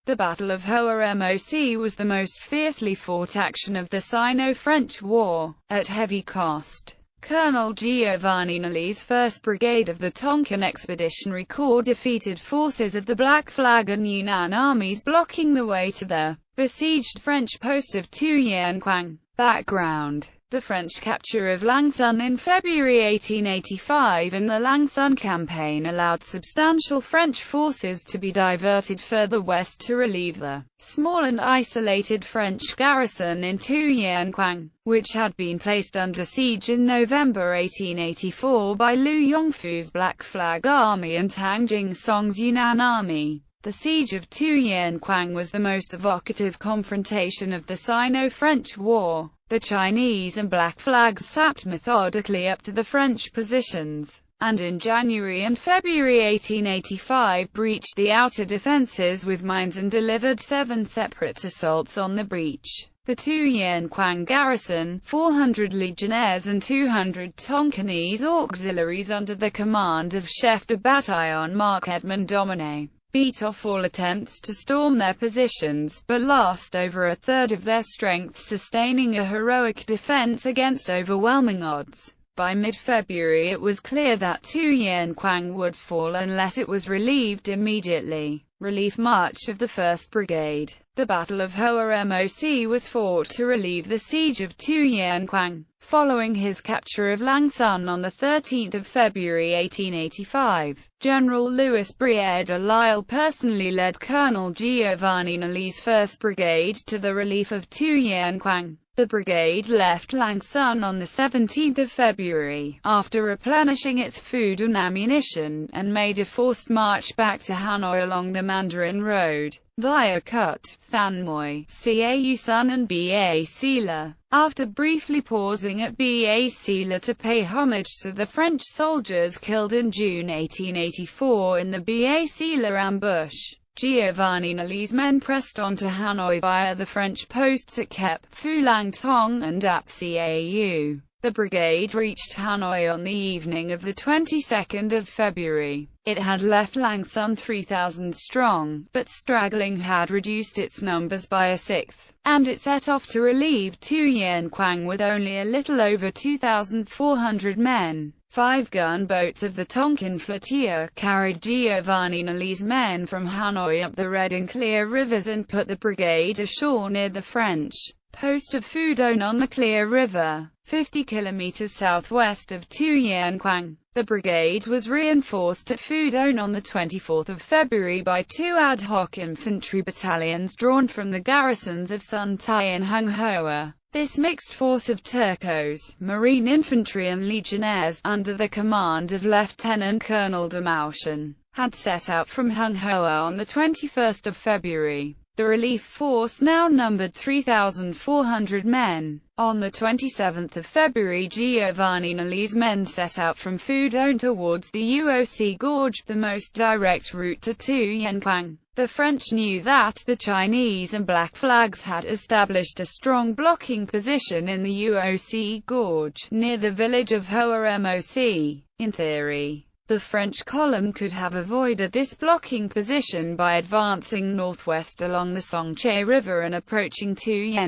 The Battle of Hoa Moc was the most fiercely fought action of the Sino-French War, at heavy cost. Colonel Giovanni Nolli's 1st Brigade of the Tonkin Expeditionary Corps defeated forces of the Black Flag and Yunnan armies blocking the way to the besieged French post of Quang. Background: the French capture of Langsam in February 1885 and the Langsam campaign allowed substantial French forces to be diverted further west to relieve the small and isolated French garrison in Quang, which had been placed under siege in November 1884 by Liu Yongfu's Black Flag Army and Tang Jingsong's Yunnan Army. The siege of Quang was the most evocative confrontation of the Sino-French War. The Chinese and Black Flags sapped methodically up to the French positions, and in January and February 1885 breached the outer defences with mines and delivered 7 separate assaults on the breach. The Quang garrison, 400 legionnaires and 200 Tonkinese auxiliaries under the command of Chef de Bataillon Marc Edmond Dominé, beat off all attempts to storm their positions, but lost over a third of their strength, sustaining a heroic defense against overwhelming odds. By mid-February it was clear that Quang would fall unless it was relieved immediately. Relief march of the 1st Brigade. The Battle of Hoa Moc was fought to relieve the siege of Quang, following his capture of Langsam on 13 February 1885. General Louis Briere de Lisle personally led Colonel Giovanni Nolli's 1st Brigade to the relief of Quang. The brigade left Langsam on 17 February, after replenishing its food and ammunition, and made a forced march back to Hanoi along the Mandarin Road, via Kut, Than Moi, Cau Sun and Ba Sila. After briefly pausing at Ba Sila to pay homage to the French soldiers killed in June 1884 in the Ba Sila ambush, Giovanni Nolli's men pressed on to Hanoi via the French posts at Kep, Phulang Tong and Ap Cau. The brigade reached Hanoi on the evening of the 22nd of February. It had left Langsam 3,000 strong, but straggling had reduced its numbers by a sixth, and it set off to relieve Quang with only a little over 2,400 men. 5 gunboats of the Tonkin Flotilla carried Giovanni Nolli's men from Hanoi up the Red and Clear rivers and put the brigade ashore near the French post of Fudon on the Clear River, 50 kilometers southwest of Quang. The brigade was reinforced at Fudon on 24 February by 2 ad hoc infantry battalions drawn from the garrisons of Sun Tai and Hung Hoa. This mixed force of Turcos, Marine Infantry and Legionnaires, under the command of Lieutenant Colonel de Mauchen, had set out from Hung Hoa on 21 February. The relief force now numbered 3,400 men. On 27 February Giovanni Nolli's men set out from Fudon towards the Uoc Gorge, the most direct route to Quang. The French knew that the Chinese and Black Flags had established a strong blocking position in the Uoc Gorge, near the village of Hoa Moc. In theory, the French column could have avoided this blocking position by advancing northwest along the Songche River and approaching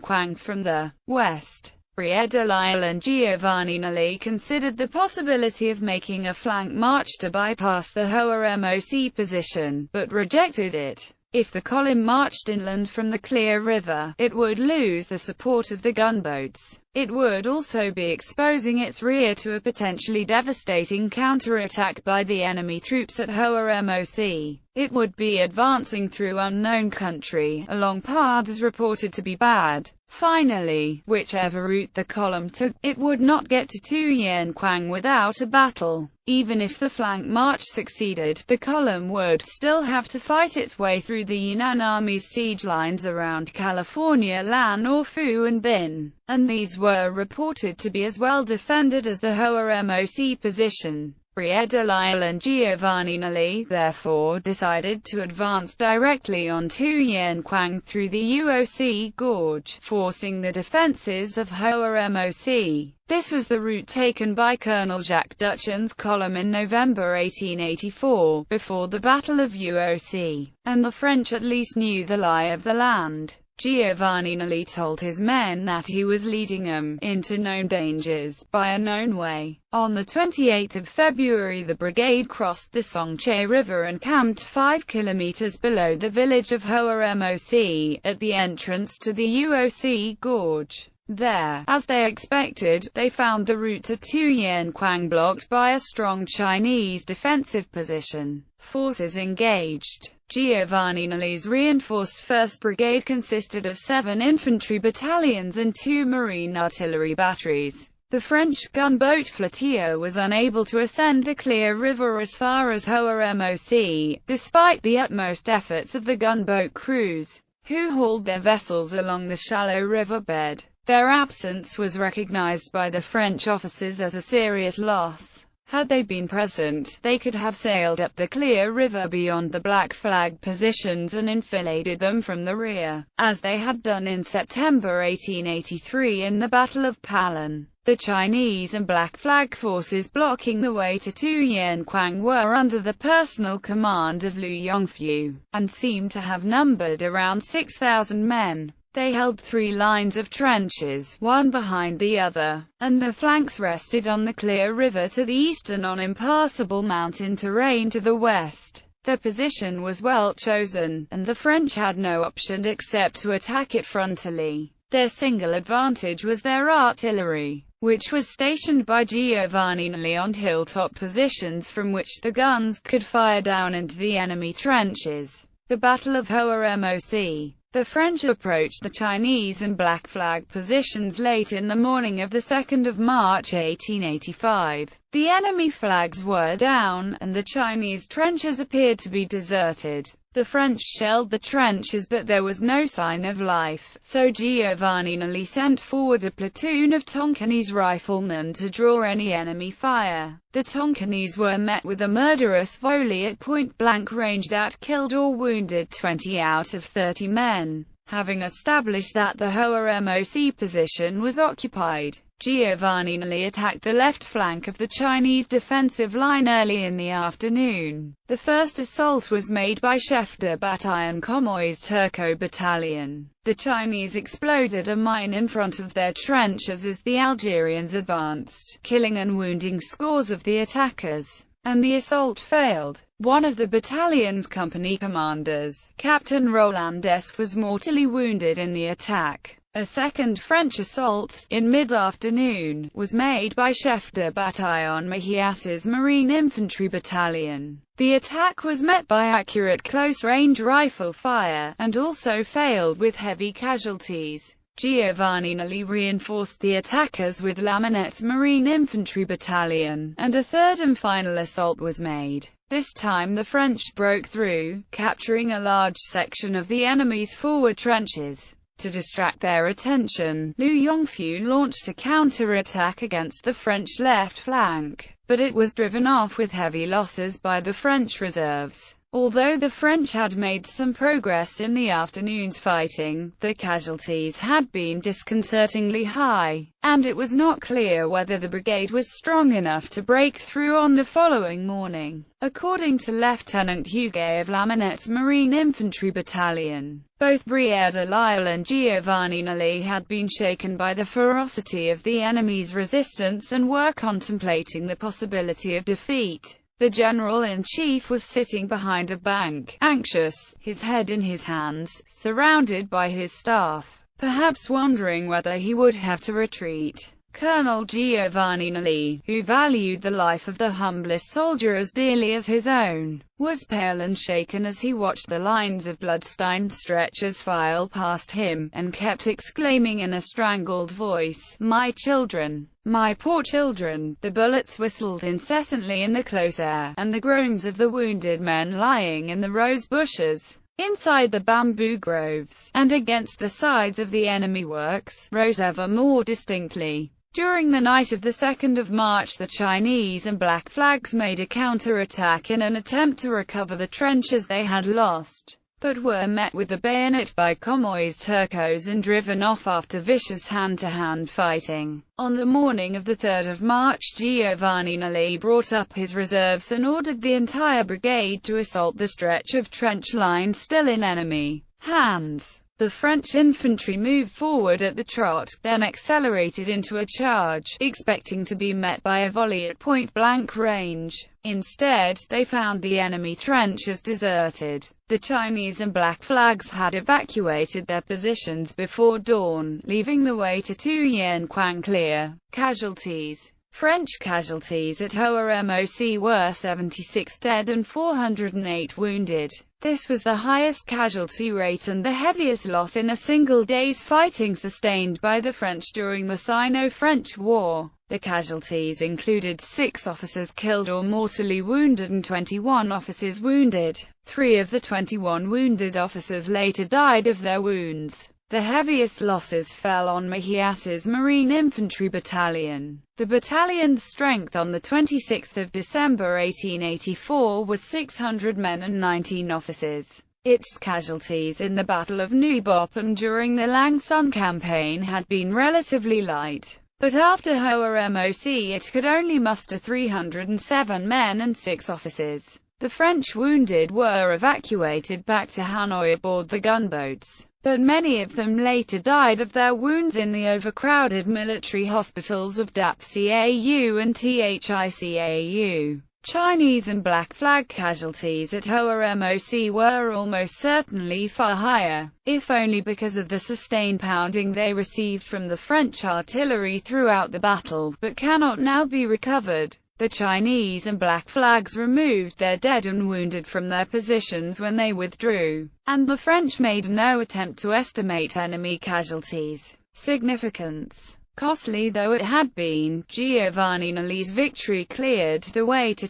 Quang from the west. Briere de Lisle and Giovanni Nolli considered the possibility of making a flank march to bypass the Hoa Moc position, but rejected it. If the column marched inland from the Clear River, it would lose the support of the gunboats. It would also be exposing its rear to a potentially devastating counterattack by the enemy troops at Hoa Moc. It would be advancing through unknown country, along paths reported to be bad. Finally, whichever route the column took, it would not get to Quang without a battle. Even if the flank march succeeded, the column would still have to fight its way through the Yunnan Army's siege lines around California, Lan or Phu and Bin, and these were reported to be as well defended as the Hoa Moc position. Brigadier Lyle and Giovanni Nulli, therefore, decided to advance directly on Quang through the Uoc Gorge, forcing the defences of Hoa Moc. This was the route taken by Colonel Jacques Duchen's column in November 1884, before the Battle of Uoc, and the French at least knew the lie of the land. Giovanni Nulli told his men that he was leading them into known dangers by a known way. On the 28th of February the brigade crossed the Songche River and camped 5 kilometers below the village of Hoa Moc, at the entrance to the Uoc Gorge. There, as they expected, they found the route to Quang blocked by a strong Chinese defensive position. Forces engaged. Giovanni Nulli's reinforced 1st Brigade consisted of 7 infantry battalions and 2 marine artillery batteries. The French gunboat flotilla was unable to ascend the Clear River as far as Hoa Moc, despite the utmost efforts of the gunboat crews, who hauled their vessels along the shallow riverbed. Their absence was recognized by the French officers as a serious loss. Had they been present, they could have sailed up the Clear River beyond the Black Flag positions and enfiladed them from the rear, as they had done in September 1883 in the Battle of Palan. The Chinese and Black Flag forces blocking the way to Quang were under the personal command of Liu Yongfu, and seemed to have numbered around 6,000 men. They held 3 lines of trenches, one behind the other, and the flanks rested on the Clear River to the east and on impassable mountain terrain to the west. Their position was well chosen, and the French had no option except to attack it frontally. Their single advantage was their artillery, which was stationed by Giovanni Nulli on hilltop positions from which the guns could fire down into the enemy trenches. The Battle of Hoa Moc. The French approached the Chinese and Black Flag positions late in the morning of the 2nd of March 1885. The enemy flags were down, and the Chinese trenches appeared to be deserted. The French shelled the trenches but there was no sign of life, so Giovanni Nulli sent forward a platoon of Tonkinese riflemen to draw any enemy fire. The Tonkinese were met with a murderous volley at point-blank range that killed or wounded 20 out of 30 men. Having established that the Hoa Moc position was occupied, Giovanni Nulli attacked the left flank of the Chinese defensive line early in the afternoon. The first assault was made by Chef de Bataillon Comoy's Turco battalion. The Chinese exploded a mine in front of their trenches as the Algerians advanced, killing and wounding scores of the attackers, and the assault failed. One of the battalion's company commanders, Captain Roland S., was mortally wounded in the attack. A second French assault, in mid-afternoon, was made by Chef de Bataillon Mahias's Marine Infantry Battalion. The attack was met by accurate close-range rifle fire, and also failed with heavy casualties. Giovanni Nulli reinforced the attackers with Laminette's Marine Infantry Battalion, and a third and final assault was made. This time the French broke through, capturing a large section of the enemy's forward trenches. To distract their attention, Liu Yongfu launched a counter-attack against the French left flank, but it was driven off with heavy losses by the French reserves. Although the French had made some progress in the afternoon's fighting, the casualties had been disconcertingly high, and it was not clear whether the brigade was strong enough to break through on the following morning. According to Lieutenant Huguet of Laminette's Marine Infantry Battalion, both Brigadier Lyle and Giovanni Nulli had been shaken by the ferocity of the enemy's resistance and were contemplating the possibility of defeat. The general-in-chief was sitting behind a bank, anxious, his head in his hands, surrounded by his staff, perhaps wondering whether he would have to retreat. Colonel Giovanni Nulli, who valued the life of the humblest soldier as dearly as his own, was pale and shaken as he watched the lines of blood-stained stretchers file past him, and kept exclaiming in a strangled voice, "My children! My poor children!" The bullets whistled incessantly in the close air, and the groans of the wounded men lying in the rose bushes, inside the bamboo groves, and against the sides of the enemy works, rose ever more distinctly. During the night of the 2nd of March, the Chinese and Black Flags made a counter-attack in an attempt to recover the trenches they had lost, but were met with the bayonet by Comoy's Turcos and driven off after vicious hand-to-hand fighting. On the morning of the 3rd of March, Giovanni Nulli brought up his reserves and ordered the entire brigade to assault the stretch of trench line still in enemy hands. The French infantry moved forward at the trot, then accelerated into a charge, expecting to be met by a volley at point-blank range. Instead, they found the enemy trenches deserted. The Chinese and Black Flags had evacuated their positions before dawn, leaving the way to Quang clear. Casualties. French casualties at Hoa Moc were 76 dead and 408 wounded. This was the highest casualty rate and the heaviest loss in a single day's fighting sustained by the French during the Sino-French War. The casualties included 6 officers killed or mortally wounded and 21 officers wounded. 3 of the 21 wounded officers later died of their wounds. The heaviest losses fell on Mejias's Marine Infantry Battalion. The battalion's strength on 26 December 1884 was 600 men and 19 officers. Its casualties in the Battle of New Bopam during the Langsam campaign had been relatively light, but after Hoa Moc it could only muster 307 men and 6 officers. The French wounded were evacuated back to Hanoi aboard the gunboats, but many of them later died of their wounds in the overcrowded military hospitals of DAP-CAU and THICAU. Chinese and Black Flag casualties at Hoa Moc were almost certainly far higher, if only because of the sustained pounding they received from the French artillery throughout the battle, but cannot now be recovered. The Chinese and Black Flags removed their dead and wounded from their positions when they withdrew, and the French made no attempt to estimate enemy casualties. Significance. Costly though it had been, Giovanni Nulli's victory cleared the way to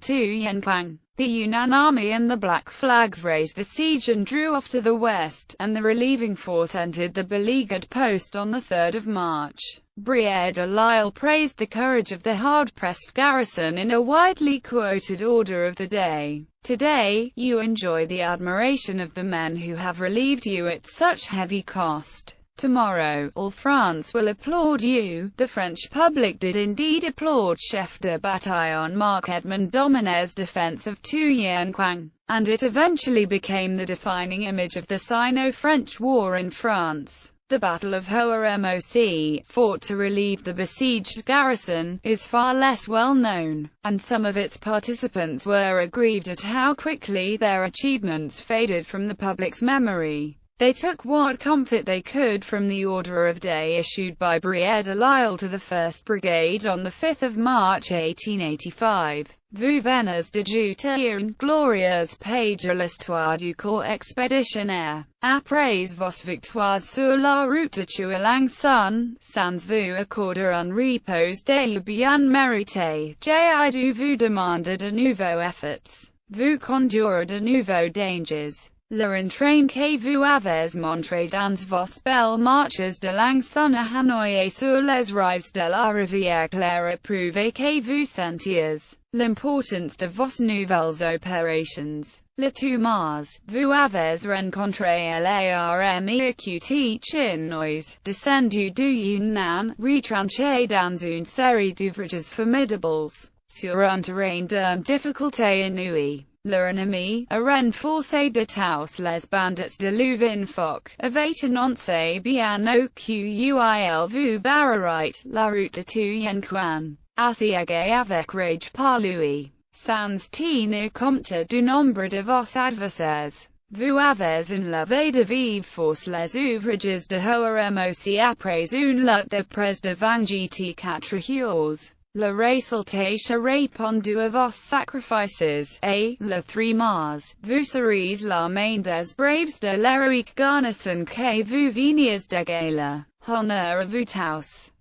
Quang. The Yunnan Army and the Black Flags raised the siege and drew off to the west, and the relieving force entered the beleaguered post on the 3rd of March. Brigadier Lyle praised the courage of the hard-pressed garrison in a widely quoted order of the day. Today, you enjoy the admiration of the men who have relieved you at such heavy cost. Tomorrow, all France will applaud you. The French public did indeed applaud Chef de Bataillon Marc Edmond Dominet's defense of Quang, and it eventually became the defining image of the Sino-French War in France. The Battle of Hoa Moc, fought to relieve the besieged garrison, is far less well known, and some of its participants were aggrieved at how quickly their achievements faded from the public's memory. They took what comfort they could from the order of day issued by Brigadier Lyle to the 1st Brigade on 5 March 1885. Vous venez d'ajouter une glorieuse page à l'histoire du corps expéditionnaire. Après vos victoires sur la route de Langsam, sans vous accorder un repos d'ailleurs bien mérité, j'ai dû vous demander de nouveaux efforts, vous conduire de nouveaux dangers. Le entrain que vous avez montré dans vos belles marches de Langsam à Hanoi et sur les rives de la rivière Claire prouve que vous sentiez l'importance de vos nouvelles opérations. Le 2 mars, vous avez rencontré l'armée écoutée chinoise, descendu du Yunnan, retranché dans une série d'ouvrages formidables, sur un terrain d'une difficulté inouïe. L'ennemi a renforcé de tous les bandits de l'Uvinfoc, avait annoncé bien au qu'il vous barrerait la route de Quang, assiégé avec rage par lui, sans tenir compte du nombre de vos adversaires. Vous avez enlevé de vive force les ouvrages de Hoa Moc après une lutte de près de 24 jours. Le résultat a répondu à vos sacrifices, et, le 3 mars, vous serez la main des braves de l'héroïque garnison que vous veniez de gagner. Honneur à vous tous.